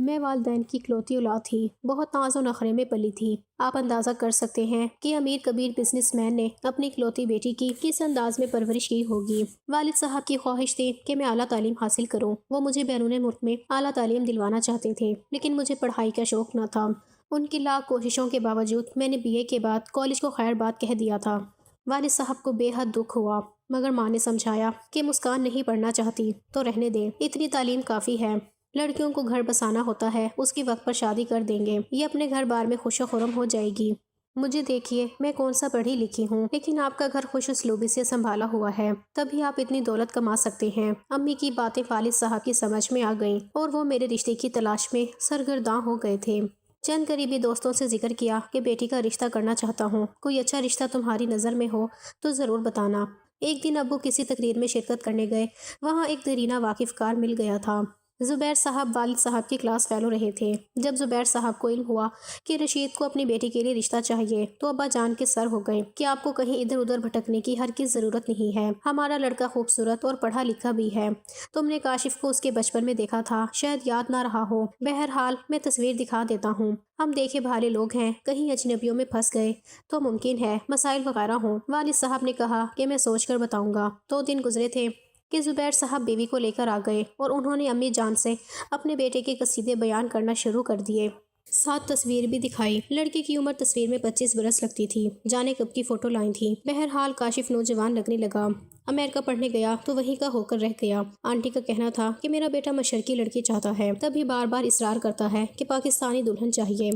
میں والدین کی اکلوتی اولاد تھی، بہت ناز و نخرے میں پلی تھی۔ آپ اندازہ کر سکتے ہیں کہ امیر کبیر بزنس مین نے اپنی اکلوتی بیٹی کی کس انداز میں پرورش کی ہوگی۔ والد صاحب کی خواہش تھی کہ میں اعلیٰ تعلیم حاصل کروں۔ وہ مجھے بیرون ملک میں اعلیٰ تعلیم دلوانا چاہتے تھے، لیکن مجھے پڑھائی کا شوق نہ تھا۔ ان کی لاکھ کوششوں کے باوجود میں نے BA کے بعد کالج کو خیر بات کہہ دیا تھا۔ والد صاحب کو بے حد دکھ ہوا، مگر ماں نے سمجھایا کہ مسکان نہیں پڑھنا چاہتی تو رہنے دیں، اتنی تعلیم کافی ہے۔ لڑکیوں کو گھر بسانا ہوتا ہے، اس کی وقت پر شادی کر دیں گے، یہ اپنے گھر بار میں خوش و خرم ہو جائے گی۔ مجھے دیکھیے، میں کون سا پڑھی لکھی ہوں، لیکن آپ کا گھر خوش اسلوبی سے سنبھالا ہوا ہے، تبھی آپ اتنی دولت کما سکتے ہیں۔ امی کی باتیں والد صاحب کی سمجھ میں آ گئیں اور وہ میرے رشتے کی تلاش میں سرگرداں ہو گئے تھے۔ چند قریبی دوستوں سے ذکر کیا کہ بیٹی کا رشتہ کرنا چاہتا ہوں، کوئی اچھا رشتہ تمہاری نظر میں ہو تو ضرور بتانا۔ ایک دن ابو کسی تقریر میں شرکت کرنے گئے، وہاں ایک دیرینہ واقف کار مل گیا تھا۔ زبیر صاحب والد صاحب کی کلاس فیلو رہے تھے۔ جب زبیر صاحب کو علم ہوا کہ رشید کو اپنی بیٹی کے لیے رشتہ چاہیے تو ابا جان کے سر ہو گئے کہ آپ کو کہیں ادھر ادھر بھٹکنے کی ہرگز ضرورت نہیں ہے، ہمارا لڑکا خوبصورت اور پڑھا لکھا بھی ہے۔ تم نے کاشف کو اس کے بچپن میں دیکھا تھا، شاید یاد نہ رہا ہو، بہرحال میں تصویر دکھا دیتا ہوں۔ ہم دیکھے بھالے لوگ ہیں، کہیں اجنبیوں میں پھنس گئے تو ممکن ہے مسائل وغیرہ ہوں۔ والد صاحب نے کہا کہ میں سوچ کر بتاؤں گا۔ 2 دن گزرے تھے کہ زبیر صاحب بیوی کو لے کر آ گئے اور انہوں نے امی جان سے اپنے بیٹے کے قصیدے بیان کرنا شروع کر دیے، ساتھ تصویر بھی دکھائی۔ لڑکے کی عمر تصویر میں 25 برس لگتی تھی، جانے کب کی فوٹو لائی تھی۔ بہرحال کاشف نوجوان لگنے لگا۔ امریکہ پڑھنے گیا تو وہیں کا ہو کر رہ گیا۔ آنٹی کا کہنا تھا کہ میرا بیٹا مشرقی لڑکی چاہتا ہے، تب بھی بار بار اصرار کرتا ہے کہ پاکستانی دلہن چاہیے۔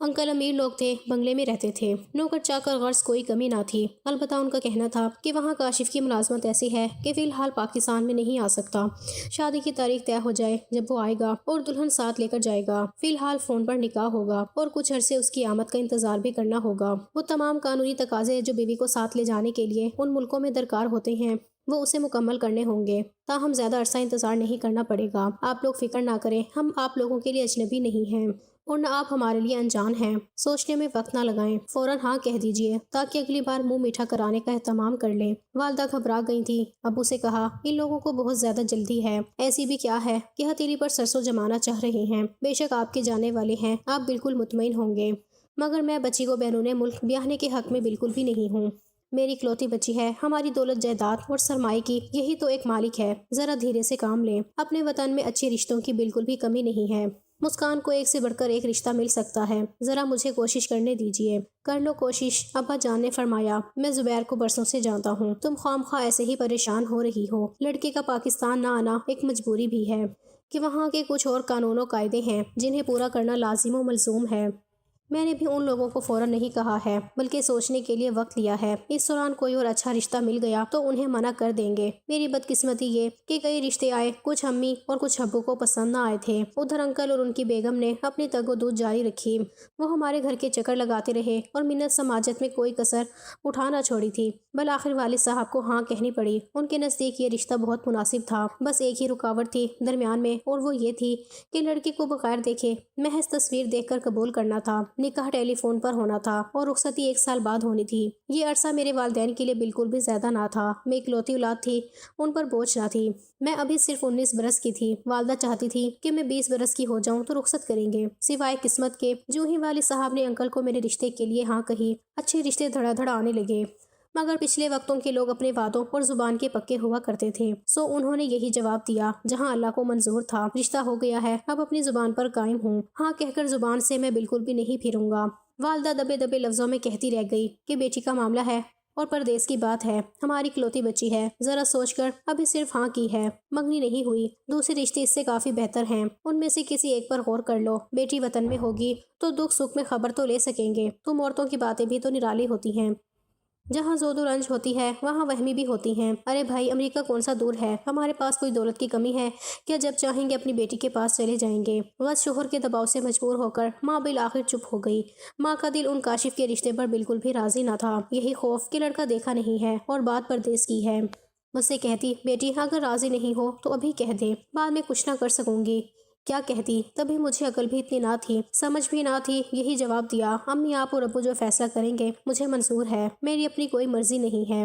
انکل امیر لوگ تھے، بنگلے میں رہتے تھے، نوکر چاکر غرض کوئی کمی نہ تھی۔ البتہ ان کا کہنا تھا کہ وہاں کاشف کی ملازمت ایسی ہے کہ فی الحال پاکستان میں نہیں آ سکتا، شادی کی تاریخ طے ہو جائے جب وہ آئے گا اور دلہن ساتھ لے کر جائے گا۔ فی الحال فون پر نکاح ہوگا اور کچھ عرصے اس کی آمد کا انتظار بھی کرنا ہوگا۔ وہ تمام قانونی تقاضے جو بیوی کو ساتھ لے جانے کے لیے ان ملکوں میں درکار ہوتے ہیں وہ اسے مکمل کرنے ہوں گے۔ تاہم زیادہ عرصہ انتظار نہیں کرنا پڑے گا۔ آپ لوگ فکر نہ کریں، ہم آپ لوگوں کے لیے اجنبی نہیں ہیں اور نہ آپ ہمارے لیے انجان ہیں۔ سوچنے میں وقت نہ لگائیں، فوراً ہاں کہہ دیجئے تاکہ اگلی بار منہ میٹھا کرانے کا اہتمام کر لیں۔ والدہ گھبرا گئی تھی۔ ابو سے کہا، ان لوگوں کو بہت زیادہ جلدی ہے، ایسی بھی کیا ہے کہ ہتھیلی پر سرسوں جمانا چاہ رہے ہیں۔ بے شک آپ کے جانے والے ہیں، آپ بالکل مطمئن ہوں گے، مگر میں بچی کو بیرون ملک بیاہنے کے حق میں بالکل بھی نہیں ہوں۔ میری اکلوتی بچی ہے، ہماری دولت جائیداد اور سرمائے کی یہی تو ایک مالک ہے۔ ذرا دھیرے سے کام لیں، اپنے وطن میں اچھے رشتوں کی بالکل بھی کمی نہیں ہے۔ مسکان کو ایک سے بڑھ کر ایک رشتہ مل سکتا ہے، ذرا مجھے کوشش کرنے دیجئے۔ کر لو کوشش، ابا جان نے فرمایا۔ میں زبیر کو برسوں سے جانتا ہوں، تم خواہ ایسے ہی پریشان ہو رہی ہو۔ لڑکے کا پاکستان نہ آنا ایک مجبوری بھی ہے کہ وہاں کے کچھ اور قانون و قاعدے ہیں جنہیں پورا کرنا لازم و ملزوم ہے۔ میں نے بھی ان لوگوں کو فوراً نہیں کہا ہے، بلکہ سوچنے کے لیے وقت لیا ہے۔ اس دوران کوئی اور اچھا رشتہ مل گیا تو انہیں منع کر دیں گے۔ میری بدقسمتی یہ کہ کئی رشتے آئے، کچھ امی اور کچھ ابو کو پسند نہ آئے تھے۔ ادھر انکل اور ان کی بیگم نے اپنی تگ و دود جاری رکھی، وہ ہمارے گھر کے چکر لگاتے رہے اور منت سماجت میں کوئی کسر اٹھا نہ چھوڑی تھی۔ بالآخر والد صاحب کو ہاں کہنی پڑی۔ ان کے نزدیک یہ رشتہ بہت مناسب تھا، بس ایک ہی رکاوٹ تھی درمیان میں، اور وہ یہ تھی کہ لڑکی کو بغیر دیکھے محض تصویر دیکھ کر قبول کرنا تھا۔ نکاح ٹیلی فون پر ہونا تھا اور رخصتی 1 سال بعد ہونی تھی۔ یہ عرصہ میرے والدین کے لیے بالکل بھی زیادہ نہ تھا۔ میں اکلوتی اولاد تھی، ان پر بوجھ نہ تھی۔ میں ابھی صرف 19 برس کی تھی۔ والدہ چاہتی تھی کہ میں 20 برس کی ہو جاؤں تو رخصت کریں گے۔ سوائے قسمت کے، جو ہی والد صاحب نے انکل کو میرے رشتے کے لیے ہاں کہی، اچھے رشتے دھڑا دھڑ آنے لگے۔ مگر پچھلے وقتوں کے لوگ اپنے وعدوں اور زبان کے پکے ہوا کرتے تھے، سو انہوں نے یہی جواب دیا، جہاں اللہ کو منظور تھا۔ رشتہ ہو گیا ہے، اب اپنی زبان پر قائم ہوں، ہاں کہہ کر زبان سے میں بالکل بھی نہیں پھروں گا۔ والدہ دبے دبے لفظوں میں کہتی رہ گئی کہ بیٹی کا معاملہ ہے اور پردیس کی بات ہے، ہماری اکلوتی بچی ہے، ذرا سوچ کر ابھی صرف ہاں کی ہے، منگنی نہیں ہوئی، دوسرے رشتے اس سے کافی بہتر ہیں، ان میں سے کسی ایک پر غور کر لو۔ بیٹی وطن میں ہوگی تو دکھ سکھ میں خبر تو لے سکیں گے۔ تم عورتوں کی باتیں بھی تو نرالی ہوتی ہیں، جہاں زود و رنج ہوتی ہے وہاں وہمی بھی ہوتی ہیں۔ ارے بھائی، امریکہ کون سا دور ہے، ہمارے پاس کوئی دولت کی کمی ہے کیا؟ جب چاہیں گے اپنی بیٹی کے پاس چلے جائیں گے۔ بس شوہر کے دباؤ سے مجبور ہو کر ماں بالآخر چپ ہو گئی۔ ماں کا دل ان کاشف کے رشتے پر بالکل بھی راضی نہ تھا، یہی خوف کہ لڑکا دیکھا نہیں ہے اور بات پردیس کی ہے۔ مجھ سے کہتی، بیٹی اگر راضی نہیں ہو تو ابھی کہہ دے، بعد میں کچھ نہ کر سکوں گی۔ کیا کہتی؟ تبھی مجھے عقل بھی اتنی نہ تھی، سمجھ بھی نہ تھی، یہی جواب دیا، امی آپ اور ابو جو فیصلہ کریں گے مجھے منظور ہے، میری اپنی کوئی مرضی نہیں ہے۔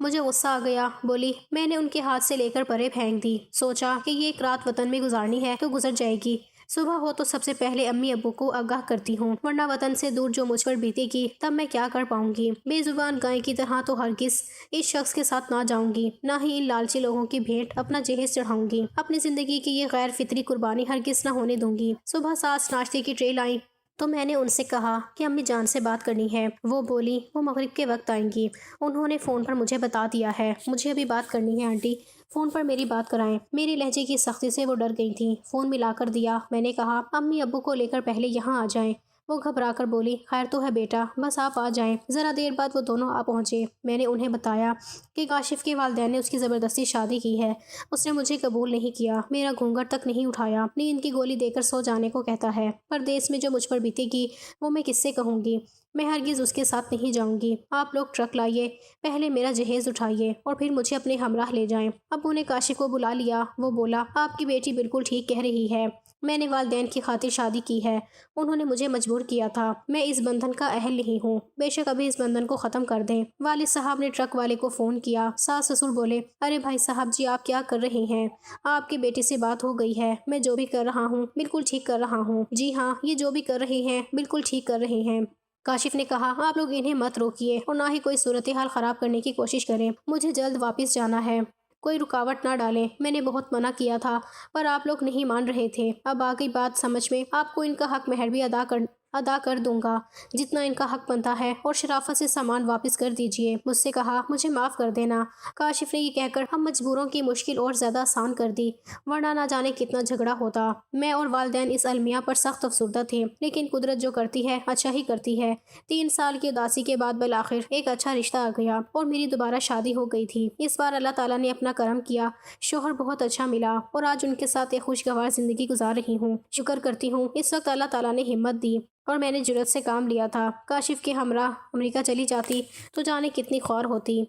مجھے غصہ آ گیا، بولی۔ میں نے ان کے ہاتھ سے لے کر پرے پھینک دی، سوچا کہ یہ ایک رات وطن میں گزارنی ہے تو گزر جائے گی، صبح ہو تو سب سے پہلے امی ابو کو آگاہ کرتی ہوں، ورنہ وطن سے دور جو مجھ پر بیتے گی تب میں کیا کر پاؤں گی۔ بے زبان گائے کی طرح تو ہرگز اس شخص کے ساتھ نہ جاؤں گی، نہ ہی ان لالچی لوگوں کی بھیٹ اپنا جہیز چڑھاؤں گی، اپنی زندگی کی یہ غیر فطری قربانی ہرگز نہ ہونے دوں گی۔ صبح ساس ناشتے کی ٹرے لائیں تو میں نے ان سے کہا کہ امی جان سے بات کرنی ہے۔ وہ بولی وہ مغرب کے وقت آئیں گی، انہوں نے فون پر مجھے بتا دیا ہے، مجھے ابھی بات کرنی ہے آنٹی، فون پر میری بات کرائیں۔ میری لہجے کی سختی سے وہ ڈر گئی تھیں۔ فون ملا کر دیا، میں نے کہا امی ابو کو لے کر پہلے یہاں آ جائیں۔ وہ گھبرا کر بولی خیر تو ہے بیٹا، بس آپ آ جائیں۔ ذرا دیر بعد وہ دونوں آ پہنچے۔ میں نے انہیں بتایا کہ کاشف کے والدین نے اس کی زبردستی شادی کی ہے، اس نے مجھے قبول نہیں کیا، میرا گھونگھٹ تک نہیں اٹھایا، نیند کی گولی دے کر سو جانے کو کہتا ہے، پردیس میں جو مجھ پر بیتے گی وہ میں کس سے کہوں گی، میں ہرگز اس کے ساتھ نہیں جاؤں گی۔ آپ لوگ ٹرک لائیے، پہلے میرا جہیز اٹھائیے اور پھر مجھے اپنے ہمراہ لے جائیں۔ ابو نے کاشف کو بلا لیا۔ وہ بولا آپ کی بیٹی بالکل ٹھیک کہہ رہی ہے، میں نے والدین کی خاطر شادی کی ہے، انہوں نے مجھے مجبور کیا تھا، میں اس بندھن کا اہل نہیں ہوں، بے شک ابھی اس بندھن کو ختم کر دیں۔ والد صاحب نے ٹرک والے کو فون کیا۔ ساس سسر بولے ارے بھائی صاحب جی آپ کیا کر رہے ہیں، آپ کی بیٹی سے بات ہو گئی ہے، میں جو بھی کر رہا ہوں بالکل ٹھیک کر رہا ہوں۔ جی ہاں یہ جو بھی کر رہے ہیں بالکل ٹھیک کر رہے ہیں۔ کاشف نے کہا آپ لوگ انہیں مت روکیے اور نہ ہی کوئی صورتحال خراب کرنے کی کوشش کریں، مجھے جلد واپس جانا ہے، کوئی رکاوٹ نہ ڈالیں، میں نے بہت منع کیا تھا پر آپ لوگ نہیں مان رہے تھے، اب آ گئی بات سمجھ میں، آپ کو ان کا حق مہر بھی ادا کر دوں گا جتنا ان کا حق بنتا ہے، اور شرافت سے سامان واپس کر دیجئے۔ مجھ سے کہا مجھے معاف کر دینا۔ کاشف نے یہ کہہ کر ہم مجبوروں کی مشکل اور زیادہ آسان کر دی، ورنہ نہ جانے کتنا جھگڑا ہوتا۔ میں اور والدین اس المیہ پر سخت افسردہ تھے، لیکن قدرت جو کرتی ہے اچھا ہی کرتی ہے۔ 3 سال کی اداسی کے بعد بالآخر ایک اچھا رشتہ آ گیا اور میری دوبارہ شادی ہو گئی تھی۔ اس بار اللہ تعالیٰ نے اپنا کرم کیا، شوہر بہت اچھا ملا اور آج ان کے ساتھ ایک خوشگوار زندگی گزار رہی ہوں۔ شکر کرتی ہوں اس وقت اللہ تعالیٰ نے ہمت دی اور میں نے جرأت سے کام لیا تھا۔ کاشف کے ہمراہ امریکہ چلی جاتی تو جانے کتنی خوار ہوتی۔